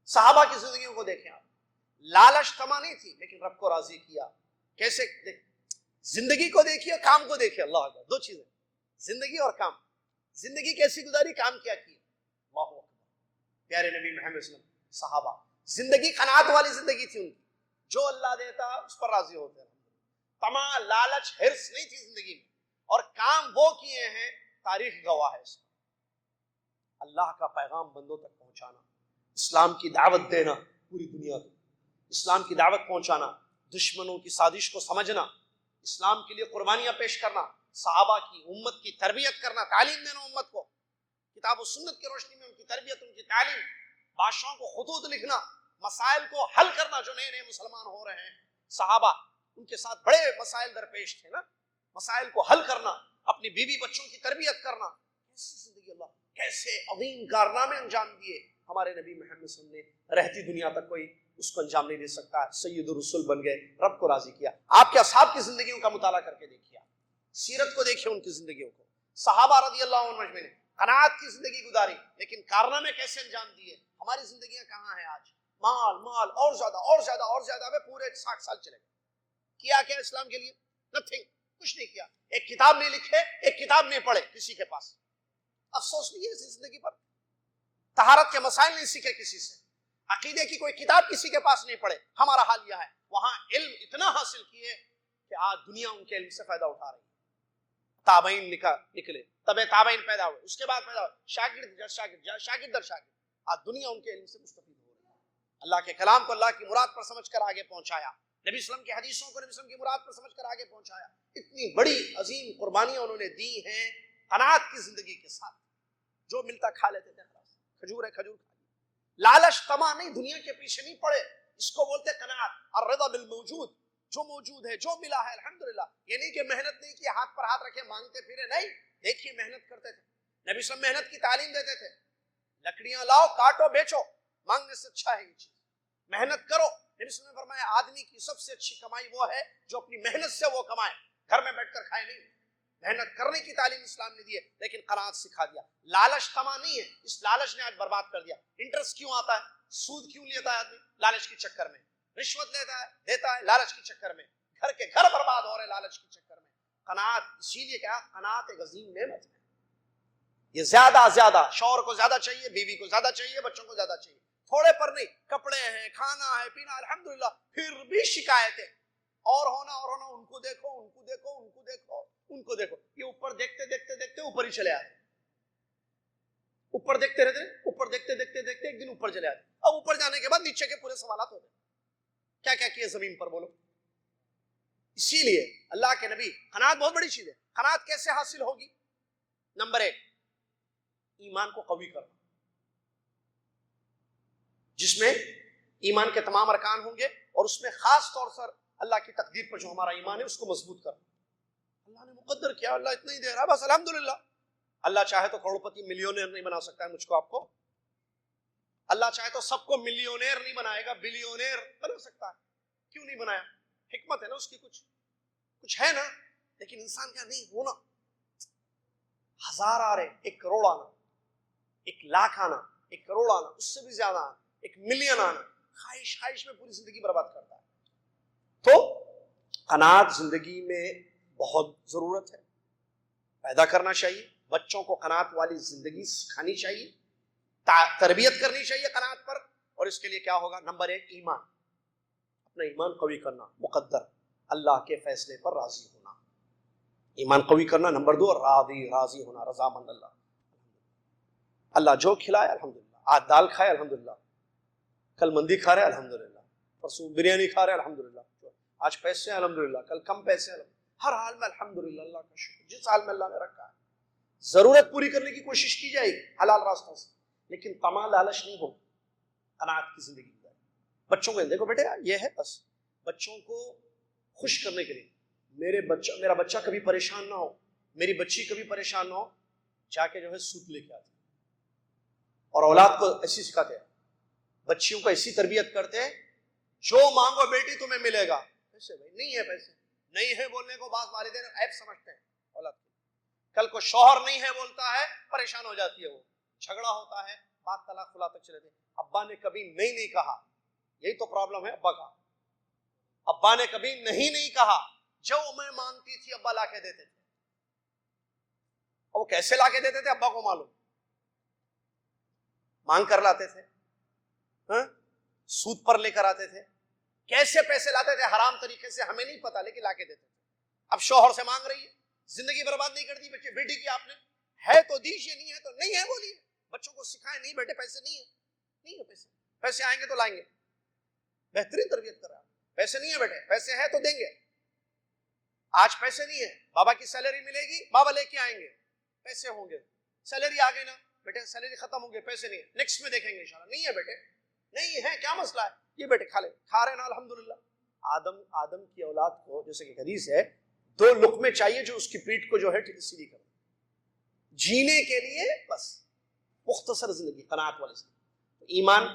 صحابہ کی زندگیوں کو دیکھیں آپ، لالچ طمع نہیں تھی لیکن رب کو راضی کیا۔ کیسے زندگی کو دیکھیے، کام کو دیکھیے، اللہ اکبر، 2 چیزیں، زندگی اور کام۔ زندگی کیسی گزاری، کام کیا کیا، اللہ اکبر۔ پیارے نبی محمد صلی اللہ علیہ وسلم، صحابہ، زندگی قناعت والی زندگی تھی ان کی، جو اللہ دیتا اس پر راضی ہوتے ہیں، طمع، لالچ، حرص نہیں تھی زندگی میں، اور کام وہ کیے ہیں تاریخ گواہ ہے اس میں۔ اللہ کا پیغام بندوں تک پہنچانا، اسلام کی دعوت دینا پوری دنیا کو، اسلام کی دعوت پہنچانا، دشمنوں کی سازش کو سمجھنا، اسلام کے لیے قربانیاں پیش کرنا، صحابہ کی، امت کی تربیت کرنا، تعلیم دینا امت کو، کتاب و سنت کی روشنی میں ان کی تربیت، ان کی تعلیم، بادشاہوں کو خطوط لکھنا، مسائل کو حل کرنا، جو نئے نئے مسلمان ہو رہے ہیں، صحابہ ان کے ساتھ بڑے مسائل درپیش تھے نا، مسائل کو حل کرنا، اپنی بیوی بچوں کی تربیت کرنا، کیسی زندگی، اللہ، کیسے عظیم کارنامے انجام دیے ہمارے نبی محمد صلی اللہ علیہ وسلم نے، رہتی دنیا تک کوئی اس کو انجام نہیں دے سکتا، سید الرسول بن گئے، رب کو راضی کیا۔ آپ کے اصحاب کی زندگیوں کا مطالعہ کر کے دیکھیے، سیرت کو دیکھیے، ان کی زندگیوں کو، صحابہ رضی اللہ عنہ اجمعین نے قناعت کی زندگی گزاری، لیکن کارنامے کیسے انجام دیے۔ ہماری زندگیاں کہاں ہیں آج، مال مال، اور زیادہ اور زیادہ اور زیادہ، ہمیں پورے 60 سال چلے گئے، کیا کیا اسلام کے لیے؟ نتھنگ، کچھ نہیں کیا، ایک کتاب نہیں لکھے، ایک کتاب نہیں پڑھے کسی کے پاس، افسوس نہیں ہے اس زندگی پر، طہارت کے مسائل نہیں سیکھے کسی سے، عقیدے کی کوئی کتاب کسی کے پاس نہیں پڑھے۔ ہمارا حال یہ ہے، وہاں علم اتنا حاصل کیے کہ آج دنیا ان کے علم سے فائدہ اٹھا رہی ہے، تابعین نکلے، تبع تابعین پیدا ہوئے، اس کے بعد پیدا ہوئے شاگرد در شاگرد، شاگرد در شاگرد، آج دنیا ان کے علم سے مستفید ہو رہی ہے۔ اللہ کے کلام کو اللہ کی مراد پر سمجھ کر آگے پہنچایا، نبی صلی اللہ علیہ وسلم کی حدیثوں کو نبی صلی اللہ علیہ وسلم کی مراد پر سمجھ کر آگے پہنچایا، اتنی بڑی عظیم قربانیاں انہوں نے دی ہیں قناعت کی زندگی کے ساتھ، جو ملتا کھا لیتے تھے، خلاص، کھجور ہے کھجور کھا لی، لالچ طمع نہیں، دنیا کے پیچھے نہیں پڑے، اس کو بولتے قناعت، الرضا بالموجود، جو موجود ہے، جو ملا ہے الحمدللہ۔ یہ نہیں کہ محنت نہیں کی، ہاتھ پر ہاتھ رکھے مانگتے پھرے، نہیں، دیکھیے محنت کرتے تھے، نبی صلی اللہ علیہ وسلم محنت کی تعلیم دیتے تھے، لکڑیاں لاؤ، کاٹو، بیچو، مانگنے سے اچھا ہے یہ چیز، محنت کرو۔ نبی صلی اللہ علیہ وسلم نے فرمایا آدمی کی سب سے اچھی کمائی وہ ہے جو اپنی محنت سے وہ کمائے، گھر میں بیٹھ کر کھائے نہیں۔ محنت کرنے کی تعلیم اسلام نے دی ہے، لیکن قناعت سکھا دیا، لالچ طمع نہیں ہے، اس لالچ نے آج برباد کر دیا۔ انٹرسٹ کیوں آتا ہے، سود کیوں لیتا ہے آدمی، لالچ کے چکر میں، رشوت دیتا ہے لالچ کے چکر میں، گھر کے گھر برباد ہو رہے لالچ کے چکر میں۔ قناعت، اسی لیے کہا قناعت ایک عظیم نعمت ہے، یہ زیادہ شوہر کو زیادہ چاہیے، بیوی کو زیادہ چاہیے، بچوں کو زیادہ چاہیے، تھوڑے پر نہیں، کپڑے ہیں، کھانا ہے، پینا، الحمدللہ، پھر بھی شکایتیں، اور ہونا، ان کو دیکھو، ان کو دیکھو، ان کو دیکھو، ان کو دیکھو، یہ اوپر دیکھتے دیکھتے دیکھتے اوپر ہی چلے آتے، اوپر دیکھتے رہتے، اوپر دیکھتے دیکھتے دیکھتے ایک دن اوپر چلے آتے. اب اوپر جانے کے بعد نیچے کے پورے سوالات ہوتے ہیں، کیا کیا کیے زمین پر بولو. اسی لیے اللہ کے نبی، قناعت بہت بڑی چیز ہے. قناعت کیسے حاصل ہوگی؟ نمبر 1، ایمان کو قوی کرنا، جس میں ایمان کے تمام ارکان ہوں گے، اور اس میں خاص طور پر اللہ کی تقدیر پر جو ہمارا ایمان ہے اس کو مضبوط کرنا. اللہ نے مقدر کیا، اللہ اتنا ہی دے رہا، بس الحمدللہ. اللہ چاہے تو کروڑپتی ملینئر نہیں بنا سکتا ہے مجھ کو آپ کو. اللہ چاہے تو سب کو ملینئر نہیں بنائے گا، بلینئر بنا سکتا ہے. کیوں نہیں بنایا؟ حکمت ہے نا اس کی، کچھ ہے نا. لیکن انسان کا نہیں ہونا. 1000 آ رہے، 1 کروڑ آنا، 1 لاکھ آنا، 1 کروڑ آنا، اس سے بھی زیادہ آنا، 1 ملین آنا، خواہش میں پوری زندگی برباد کرتا ہے. تو قناعت زندگی میں بہت ضرورت ہے، پیدا کرنا چاہیے. بچوں کو قناعت والی زندگی سکھانی چاہیے، تربیت کرنی چاہیے قناعت پر. اور اس کے لیے کیا ہوگا؟ نمبر 1، ایمان، اپنا ایمان قوی کرنا، مقدر اللہ کے فیصلے پر راضی ہونا، ایمان قوی کرنا. نمبر 2، راضی ہونا، رضامند اللہ جو کھلائے الحمدللہ. آج دال کھائے الحمدللہ، کل مندی کھا رہے الحمدللہ، پرسوں بریانی کھا رہے الحمدللہ، آج پیسے ہیں الحمدللہ، کل کم پیسے ہیں. ہر حال میں الحمدللہ، اللہ کا شکر. جس حال میں اللہ نے رکھا ہے ضرورت پوری کرنے کی کوشش کی جائے گی حلال راستوں سے، لیکن طمع لالچ نہیں ہو. قناعت کی زندگی گزارے. بچوں کو دیکھو بیٹے یہ ہے، بس بچوں کو خوش کرنے کے لیے میرا بچہ کبھی پریشان نہ ہو، میری بچی کبھی پریشان نہ ہو، جا کے جو ہے سود لے کے آتے. اور اولاد کو ایسی سکھاتے ہیں، بچیوں کو ایسی تربیت کرتے ہیں، جو مانگو بیٹی تمہیں ملے گا. پیسے بھائی نہیں ہے، پیسے نہیں ہے بولنے کو بعض والدین عیب سمجھتے ہیں اولاد کو. کل کو شوہر نہیں ہے بولتا ہے، پریشان ہو جاتی ہے، وہ جھگڑا ہوتا ہے، بات طلاق خلا تک چلے گئے. ابا نے کبھی نہیں کہا، یہی تو پرابلم ہے ابا کا. ابا نے کبھی نہیں کہا، جو میں مانگتی تھی ابا لا کے دیتے تھے. اور وہ کیسے لا کے دیتے تھے ابا کو معلوم، مانگ کر لاتے تھے، سود پر لے کر آتے تھے، کیسے پیسے لاتے تھے حرام طریقے سے ہمیں نہیں پتا، لیکن لا کے دیتے تھے. اب شوہر سے مانگ رہی ہے، زندگی برباد نہیں کرتی بچے بیٹی کی. آپ نے ہے تو دیجیے، نہیں ہے تو نہیں ہے بولیے. بچوں کو سکھائیں، نہیں بیٹے پیسے نہیں ہے پیسے آئیں گے تو لائیں گے. بہترین تربیت کر رہا ہے. پیسے نہیں ہے بیٹے، پیسے ہیں تو دیں گے. آج پیسے نہیں ہے، بابا کی سیلری ملے گی، بابا لے کے آئیں گے، پیسے ہوں گے. سیلری آ گئی نا بیٹے، سیلری ختم ہو گئی، پیسے نہیں ہے، نیکسٹ میں دیکھیں گے انشاءاللہ. نہیں ہے بیٹے، نہیں ہے، کیا مسئلہ ہے؟ یہ بیٹے کھا رہے نا الحمدللہ. آدم کی اولاد کو جیسے کہ حدیث ہے 2 لقمے چاہیے جو اس کی پیٹھ کو جو ہے سیدھی کر جینے کے لیے. بس مختصر زندگی، قناعت والی زندگی. ایمان،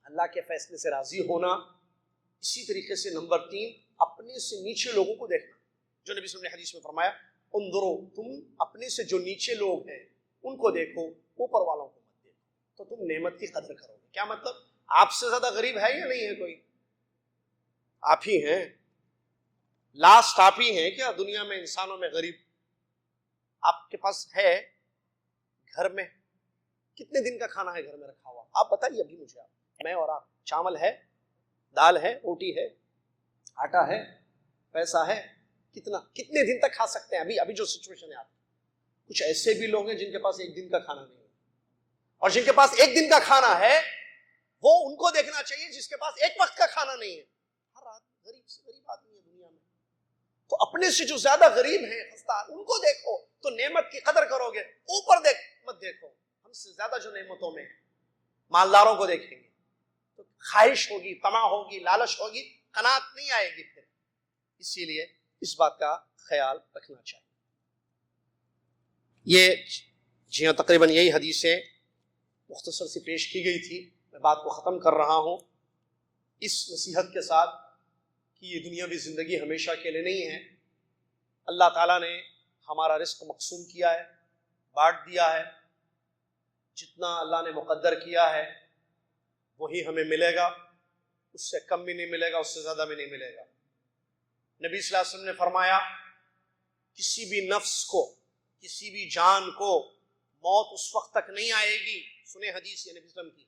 اللہ کے فیصلے سے راضی ہونا. اسی طریقے سے نمبر 3، اپنے سے نیچے لوگوں کو دیکھنا، جو نبی صلی اللہ علیہ وسلم نے حدیث میں فرمایا انظرو، تم اپنے سے جو نیچے لوگ ہیں ان کو دیکھو، اوپر والوں کو مت دیکھو، تو تم نعمت کی قدر کرو گے. کیا مطلب؟ آپ سے زیادہ غریب ہے یا نہیں ہے کوئی؟ آپ ہی ہیں، لاسٹ آپ ہی ہیں کیا دنیا میں انسانوں میں غریب؟ آپ کے پاس ہے گھر میں کتنے دن کا کھانا ہے گھر میں رکھا ہوا؟ آپ بتائیے ابھی مجھے. میں اور آپ، چاول ہے، دال ہے، روٹی ہے، آٹا ہے، پیسہ ہے، کتنے دن تک کھا سکتے ہیں؟ ابھی جو سچویشن ہے آپ. کچھ ایسے بھی لوگ ہیں جن کے پاس 1 دن کا کھانا نہیں ہے، اور جن کے پاس 1 دن کا کھانا ہے وہ ان کو دیکھنا چاہیے جس کے پاس 1 وقت کا کھانا نہیں ہے. ہر رات غریب سے غریب آدمی ہے دنیا میں. تو اپنے سے جو زیادہ غریب ہیں ان کو دیکھو تو نعمت کی قدر کرو گے. اوپر مت دیکھو. ہم سے زیادہ جو نعمتوں میں مالداروں کو دیکھیں گے تو خواہش ہوگی، طمع ہوگی، لالچ ہوگی، قناعت نہیں آئے گی پھر. اسی لیے اس بات کا خیال رکھنا چاہیے. یہ جی ہاں تقریباً یہی حدیثیں مختصر سی پیش کی گئی تھی. میں بات کو ختم کر رہا ہوں اس نصیحت کے ساتھ کہ یہ دنیاوی زندگی ہمیشہ کے لیے نہیں ہے. اللہ تعالیٰ نے ہمارا رزق مقسوم کیا ہے، بانٹ دیا ہے. جتنا اللہ نے مقدر کیا ہے وہی ہمیں ملے گا، اس سے کم بھی نہیں ملے گا، اس سے زیادہ بھی نہیں ملے گا. نبی صلی اللہ علیہ وسلم نے فرمایا کسی بھی نفس کو، کسی بھی جان کو موت اس وقت تک نہیں آئے گی. سنیں حدیث یہ نبی صلی اللہ علیہ وسلم کی،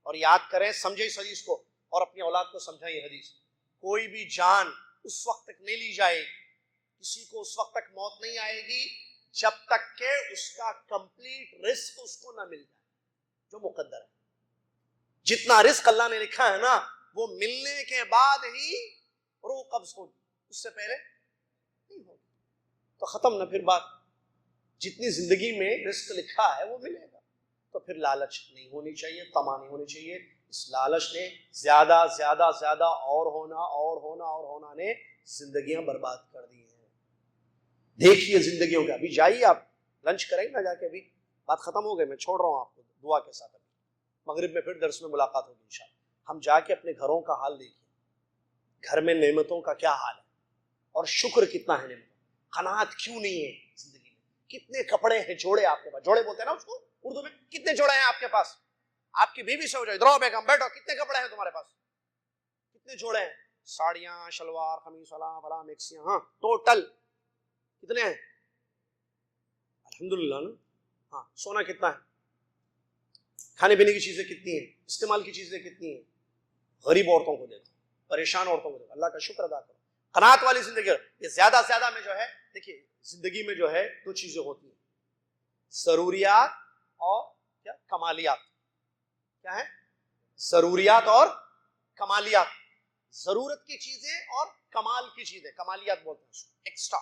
اور یاد کریں، سمجھیں اس حدیث کو اور اپنی اولاد کو سمجھائیں یہ حدیث. کوئی بھی جان اس وقت تک نہیں لی جائے گی، کسی کو اس وقت تک موت نہیں آئے گی جب تک کہ اس کا کمپلیٹ رزق اس کو نہ مل جائے. جو مقدر ہے. جتنا رزق اللہ نے لکھا ہے نا وہ ملنے کے بعد ہی روح قبض ہوگی, اس سے پہلے نہیں ہوگی. تو ختم نہ پھر بات. جتنی زندگی میں رزق لکھا ہے وہ ملے گا. تو پھر لالچ نہیں ہونی چاہیے, طمع نہیں ہونی چاہیے. اس لالچ نے زیادہ زیادہ زیادہ اور ہونا نے زندگیاں برباد کر دی ہیں. دیکھیے زندگیوں کا. ابھی جائیے آپ لنچ کریں نہ جا کے, ابھی بات ختم ہو گئی, میں چھوڑ رہا ہوں آپ کو دعا کے ساتھ. ابھی مغرب میں پھر درس میں ملاقات ہوگی انشاءاللہ. ہم جا کے اپنے گھروں کا حال دیکھیں, گھر میں نعمتوں کا کیا حال ہے اور شکر کتنا ہے نعمتوں. قناعت کیوں نہیں ہے زندگی میں. کتنے کپڑے ہیں, جوڑے آپ کے پاس, جوڑے بولتے ہیں نا اس کو اردو میں, کتنے جوڑے ہیں آپ کے پاس. آپ کی بیوی سے ہو جائے, ادھر بیگم بیٹھو, کتنے کپڑے ہیں تمہارے پاس, کتنے جوڑے ہیں. ساڑیاں, شلوار, قمیص, فلاں میکسیاں, ہاں ٹوٹل کتنے ہیں؟ الحمدللہ نا. ہاں سونا کتنا ہے, کھانے پینے کی چیزیں کتنی ہیں, استعمال کی چیزیں کتنی ہیں. غریب عورتوں کو دیکھو, پریشان عورتوں کو دیکھو, اللہ کا شکر ادا کرو. قناعت والی زندگی. یہ زیادہ سے زیادہ میں جو ہے, دیکھیے زندگی میں جو ہے دو چیزیں ہوتی ہیں, ضروریات اور کیا کمالیات. کیا ہے؟ ضروریات اور کمالیات. ضرورت کی چیزیں اور کمال کی چیزیں, کمالیات بولتے ہیں ایکسٹرا.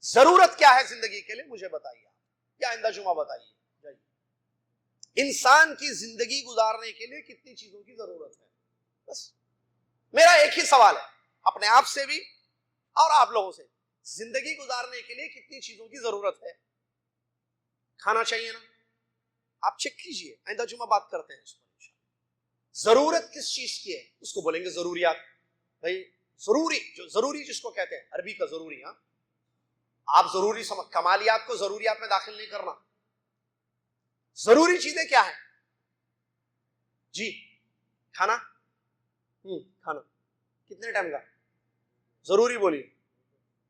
ضرورت کیا ہے زندگی کے لیے مجھے بتائیے, یا آئندہ جمعہ بتائیے. انسان کی زندگی گزارنے کے لیے کتنی چیزوں کی ضرورت ہے؟ بس میرا ایک ہی سوال ہے اپنے آپ سے بھی اور آپ لوگوں سے, زندگی گزارنے کے لیے کتنی چیزوں کی ضرورت ہے؟ کھانا چاہیے نا, آپ چیک کیجئے, آئندہ جمعہ بات کرتے ہیں اس پر انشاءاللہ. ضرورت کس چیز کی ہے اس کو بولیں گے ضروریات. بھائی ضروری, جو ضروری جس کو کہتے ہیں عربی کا ضروری, ہاں آپ ضروری سمجھ, کمالیات کو ضروریات میں داخل نہیں کرنا. ضروری چیزیں کیا ہیں؟ جی کھانا, کھانا کتنے ٹائم کا ضروری بولیے.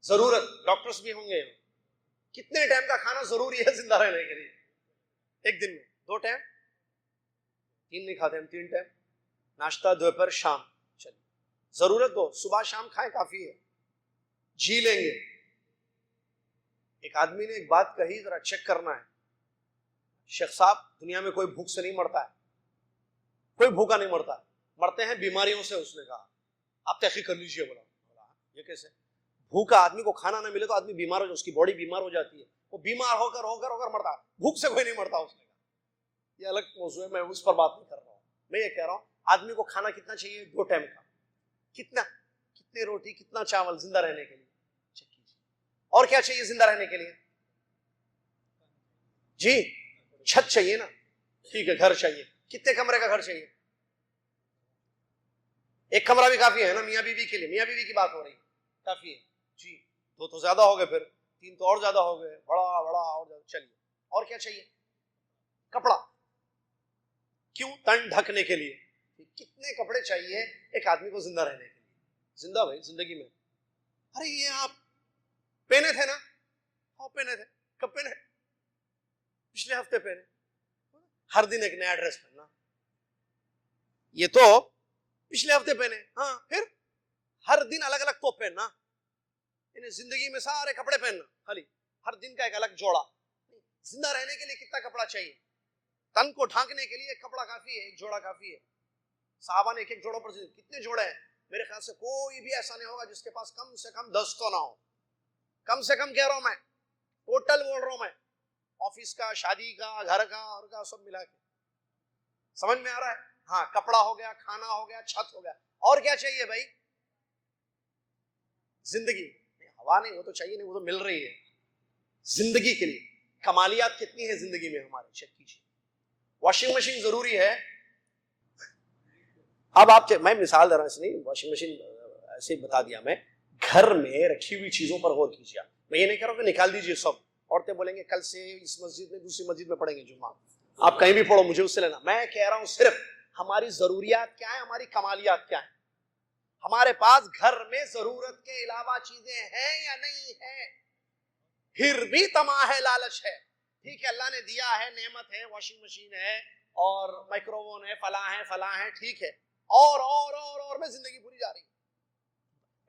ضرورت, ڈاکٹرز بھی ہوں گے, کتنے ٹائم کا کھانا ضروری ہے زندہ رہنے کے لیے؟ ایک دن میں 2 ٹائم, 3 نہیں کھاتے ہم, 3 ٹائم, ناشتہ, دوپہر, شام. چلیے ضرورت دو, صبح شام کھائیں کافی ہے, جی لیں گے. ایک آدمی نے ایک بات کہی, ذرا چیک کرنا ہے. شیخ صاحب دنیا میں کوئی بھوک سے نہیں مرتا ہے, کوئی بھوکا نہیں مرتا, مرتے ہیں بیماریوں سے. اس نے کہا آپ تحقیق کر لیجئے. بولا یہ کیسے؟ بھوکا آدمی کو کھانا نہ ملے تو آدمی بیمار ہو جائے, اس کی باڈی بیمار ہو جاتی ہے, وہ بیمار ہو کر مرتا ہے, بھوک سے کوئی نہیں مرتا. اس نے کہا یہ الگ موضوع ہے, میں اس پر بات نہیں کر رہا ہوں. میں یہ کہہ رہا ہوں آدمی کو کھانا کتنا چاہیے؟ 2 ٹائم کا. کتنے روٹی, کتنا چاول زندہ رہنے کے لیے؟ چیک کیجیے. اور کیا چاہیے زندہ رہنے کے لیے؟ جی چھت چاہیے نا, ٹھیک ہے. گھر چاہیے, کتنے کمرے کا گھر چاہیے؟ 1 کمرہ بھی کافی ہے نا میاں بیوی کے لیے, میاں بیوی کی بات ہو رہی, کافی ہے. جی 2 تو زیادہ ہو گئے, پھر 3 تو اور زیادہ ہو گئے, بڑا اور زیادہ. چلیے اور کیا چاہیے؟ کپڑا. کیوں؟ تن ڈھکنے کے لیے. کتنے کپڑے چاہیے ایک آدمی کو زندہ رہنے کے لیے؟ زندہ بھائی زندگی میں. ارے یہ آپ پہنے تھے نا, ہاں پہنے تھے. کب پہنے؟ پچھلے ہفتے پہنے. ہر دن ایک نیا ڈریس پہننا, یہ تو پچھلے ہفتے پہنے. ہاں پھر ہر دن الگ الگ توپ پہننا, یعنی زندگی میں سارے کپڑے پہننا, خالی ہر دن کا ایک الگ جوڑا. زندہ رہنے کے لیے کتنا کپڑا چاہیے؟ تن کو ڈھانکنے کے لیے 1 کپڑا کافی ہے, 1 جوڑا کافی ہے. صحابہ نے 1 جوڑوں پر کتنے جوڑے ہیں؟ میرے خیال سے کوئی بھی ایسا نہیں ہوگا جس کے پاس کم سے کم 10 تو نہ ہو. کم سے کم کہہ رہا ہوں میں, ٹوٹل بول رہا ہوں میں, آفس کا, شادی کا, گھر کا, اور کا سب ملا کے. سمجھ میں آ رہا ہے؟ ہاں کپڑا ہو گیا, کھانا ہو گیا, چھت ہو گیا. اور کیا چاہیے بھائی؟ زندگی. ہوا نہیں, وہ تو چاہیے نہیں, وہ تو مل رہی ہے. زندگی کے لیے کمالیات کتنی ہے زندگی میں ہمارے, چیک کیجیے. واشنگ مشین ضروری ہے. اب آپ میں مثال دے رہا ہوں, اس نہیں واشنگ مشین ایسے ہی بتا دیا میں. گھر میں رکھی ہوئی چیزوں پر غور کیجیے. میں یہ نہیں کہہ رہا ہوں کہ نکال دیجیے سب. عورتیں بولیں گے کل سے اس مسجد میں دوسری مسجد میں پڑھیں گے جمعہ, آپ کہیں بھی پڑھو, مجھے اس سے لینا. میں کہہ رہا ہوں صرف ہماری ضروریات کیا ہیں, ہماری کمالیات کیا ہیں. ہمارے پاس گھر میں ضرورت کے علاوہ چیزیں ہیں یا نہیں ہیں؟ پھر بھی طمع ہے, لالچ ہے. ٹھیک ہے اللہ نے دیا ہے, نعمت ہے, واشنگ مشین ہے اور مائکرو اوون ہے, فلاں ہے, ٹھیک ہے. اور میں زندگی پوری جا رہی ہے.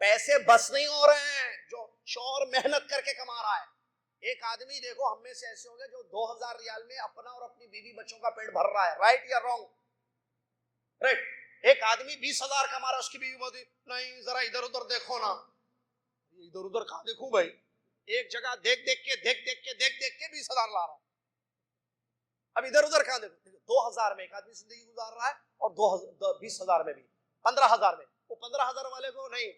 پیسے بس نہیں ہو رہے ہیں جو شوہر محنت کر کے کما رہا ہے. ایک آدمی دیکھو ہم میں سے ایسے ہوں گے جو 2000 ریال میں اپنا اور اپنی بیوی بچوں کا پیٹ بھر رہا ہے. رائٹ یا رانگ؟ رائٹ. ایک آدمی 20,000 کما رہا ہے, اس کی بیوی بولتی نہیں ذرا ادھر ادھر دیکھو نا. ادھر ادھر کہاں دیکھوں بھائی, ایک جگہ دیکھ دیکھ کے 20,000 لا رہا ہوں. اب ادھر ادھر کہاں دیکھو. 2000 میں ایک آدمی زندگی گزار رہا ہے اور 20,000 میں بھی 15,000 میں. وہ 15,000 والے کو نہیں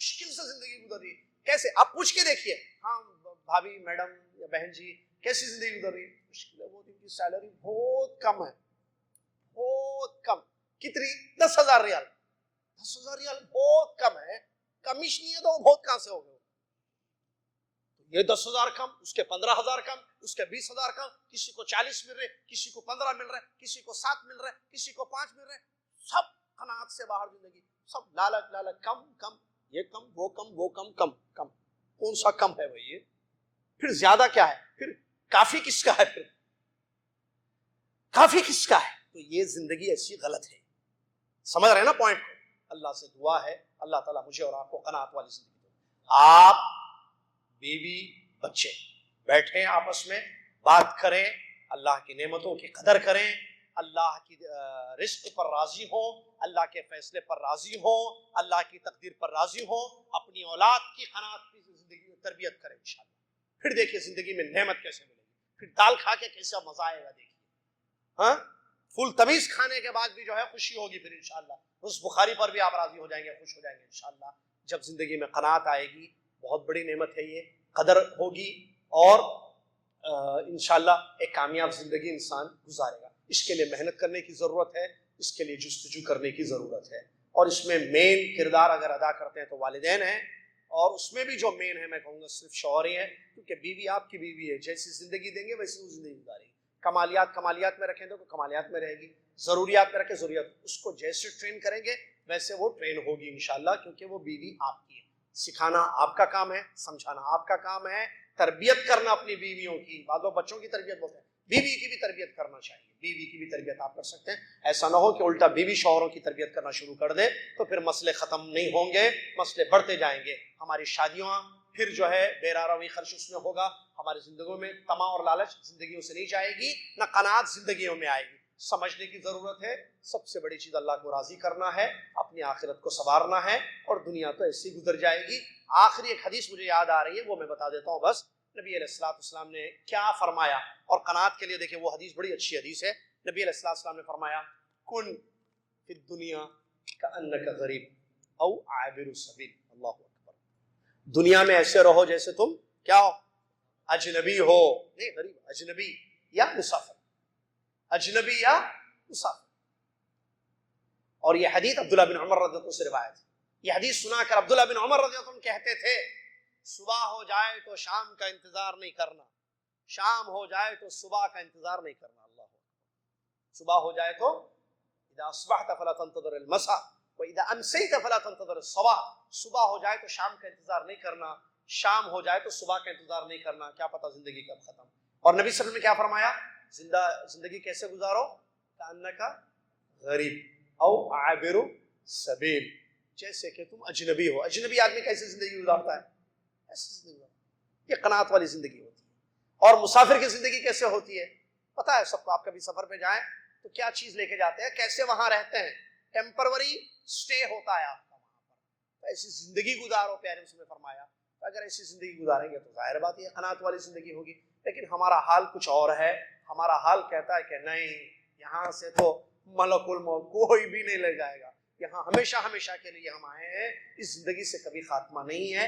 مشکل سے زندگی گزر رہی ہے. کیسے؟ آپ پوچھ کے دیکھیے, ہاں بھابھی میڈم یا بہن جی کیسی زندگی گزر رہی ہے؟ مشکل ہے, وہ ان کی سیلری بہت کم ہے, بہت کم. کتنی؟ 10,000 ریال. 10,000 ریال بہت کم ہے, کمیشن نہیں ہے تو وہ بہت کہاں سے ہو گئے؟ یہ 10,000 کم, اس کے 15,000 کم, اس کے 20,000 کم, کسی کو 40 مل رہے, کسی کو 15 مل رہے, کسی کو 7 مل رہے, کسی کو 5 مل رہے. سب قناعت سے باہر زندگی, سب لالچ کم کم, یہ کم وہ کم وہ کم کم کم. کون سا کم ہے بھائی یہ؟ پھر زیادہ کیا ہے؟ پھر کافی کس کا ہے؟ پھر کافی کس کا ہے؟ تو یہ زندگی ایسی غلط ہے. سمجھ رہے ہیں نا پوائنٹ کو؟ اللہ سے دعا ہے اللہ تعالیٰ مجھے اور آپ کو قناعت والی زندگی دے. آپ بیوی بچے بیٹھیں آپس میں بات کریں, اللہ کی نعمتوں کی قدر کریں, اللہ کی رزق پر راضی ہوں, اللہ کے فیصلے پر راضی ہوں, اللہ کی تقدیر پر راضی ہوں, اپنی اولاد کی قناعت کی زندگی تربیت کریں انشاءاللہ. پھر دیکھیے زندگی میں نعمت کیسے ملے گی, پھر دال کھا کے کیسا مزہ آئے گا. دیکھیے ہاں فل تمیز کھانے کے بعد بھی جو ہے خوشی ہوگی پھر انشاءاللہ. اس بخاری پر بھی آپ راضی ہو جائیں گے, خوش ہو جائیں گے انشاءاللہ. جب زندگی میں قناعت آئے گی, بہت بڑی نعمت ہے یہ, قدر ہوگی اور انشاءاللہ ایک کامیاب زندگی انسان گزارے گا. اس کے لیے محنت کرنے کی ضرورت ہے, اس کے لیے جستجو کرنے کی ضرورت ہے, اور اس میں مین کردار اگر ادا کرتے ہیں تو والدین ہیں, اور اس میں بھی جو مین ہے میں کہوں گا صرف شوہر ہی ہے, کیونکہ بیوی آپ کی بیوی ہے, جیسی زندگی دیں گے ویسی وہ زندگی گزارے گی. کمالیات میں رکھیں تو کمالیات میں رہے گی, ضروریات میں رکھیں ضروریات, اس کو جیسے ٹرین کریں گے ویسے وہ ٹرین ہوگی انشاءاللہ, کیونکہ وہ بیوی آپ کی ہے. سکھانا آپ کا کام ہے, سمجھانا آپ کا کام ہے, تربیت کرنا اپنی بیویوں کی, بعض لوگ بچوں کی تربیت بولتے ہیں, بیوی کی بھی تربیت کرنا چاہیے, بیوی کی بھی تربیت آپ کر سکتے ہیں. ایسا نہ ہو کہ الٹا بیوی شوہروں کی تربیت کرنا شروع کر دے, تو پھر مسئلے ختم نہیں ہوں گے, مسئلے بڑھتے جائیں گے. ہماری شادیاں پھر جو ہے بے روی خرچ اس میں ہوگا, ہماری زندگیوں میں طمع اور لالچ زندگیوں سے نہیں جائے گی, نہ قناعت زندگیوں میں آئے گی. سمجھنے کی ضرورت ہے, سب سے بڑی چیز اللہ کو راضی کرنا ہے, اپنی آخرت کو سنوارنا ہے, اور دنیا تو ایسی گزر جائے گی. آخری ایک حدیث مجھے یاد آ رہی ہے, وہ میں بتا دیتا ہوں بس. نبی علیہ السلام نے کیا فرمایا, اور قناعت کے لیے دیکھیں وہ حدیث بڑی اچھی حدیث ہے. نبی علیہ السلام نے فرمایا کن فی الدنیا کأنک غریب او عابر السبیل. اللہ اکبر. دنیا میں ایسے رہو جیسے تم کیا ہو, اجنبی ہو, نہیں غریب, اجنبی یا مسافر, اجنبی یا مسافر. اور یہ حدیث عبداللہ بن عمر رضی اللہ عنہ سے روایت ہے. یہ حدیث سنا کر عبداللہ بن عمر رضی اللہ عنہ کہتے تھے صبح ہو جائے تو شام کا انتظار نہیں کرنا, شام ہو جائے تو صبح کا انتظار نہیں کرنا. اللہ صبح ہو جائے تو اذا اصبحت فلا تنتظر المساء واذا امسيت فلا تنتظر الصباح. صبح ہو جائے تو شام کا انتظار نہیں کرنا, شام ہو جائے تو صبح کا انتظار نہیں کرنا, کیا پتہ زندگی کب ختم. اور نبی صلی اللہ علیہ وسلم نے کیا فرمایا, زندگی کیسے گزارو, کأنک غریب او عابر سبیل, جیسے کہ تم اجنبی ہو. اجنبی آدمی کیسے زندگی گزارتا ہے, ایسے زندگی گزارتا ہے. یہ قناعت والی زندگی ہوتی ہے. اور مسافر کی زندگی کیسے ہوتی ہے پتہ ہے سب کو, آپ کبھی سفر پہ جائیں تو کیا چیز لے کے جاتے ہیں, کیسے وہاں رہتے ہیں, ٹیمپروری سٹے ہوتا ہے آپ کا وہاں پر. ایسی زندگی گزارو, پیرنٹس نے فرمایا. اگر ایسی زندگی گزاریں گے تو ظاہر بات یہ قناعت والی زندگی ہوگی. لیکن ہمارا حال کچھ اور ہے, ہمارا حال کہتا ہے کہ نہیں, یہاں سے تو ملک الموت کوئی بھی نہیں لے جائے گا, یہاں ہمیشہ ہمیشہ کے لیے ہم آئے ہیں, اس زندگی سے کبھی خاتمہ نہیں ہے.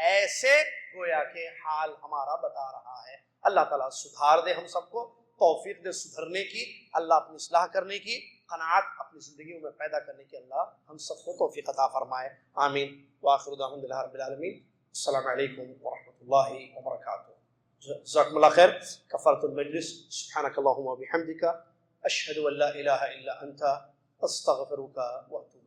ایسے گویا کہ حال ہمارا بتا رہا ہے. اللہ تعالیٰ سدھار دے ہم سب کو, توفیق دے سدھرنے کی, اللہ اپنی اصلاح کرنے کی, قناعت اپنی زندگیوں میں پیدا کرنے کی اللہ ہم سب کو توفیق عطا فرمائے. آمین. وآخر دعوانا الحمدللہ رب العالمین. السلام علیکم ورحمۃ اللہ وبرکاتہ. جزاکم اللہ خیر. کفارۃ المجلس. سبحانک اللہم وبحمدک, اشہد ان لا الہ الا انت, استغفرک واتوب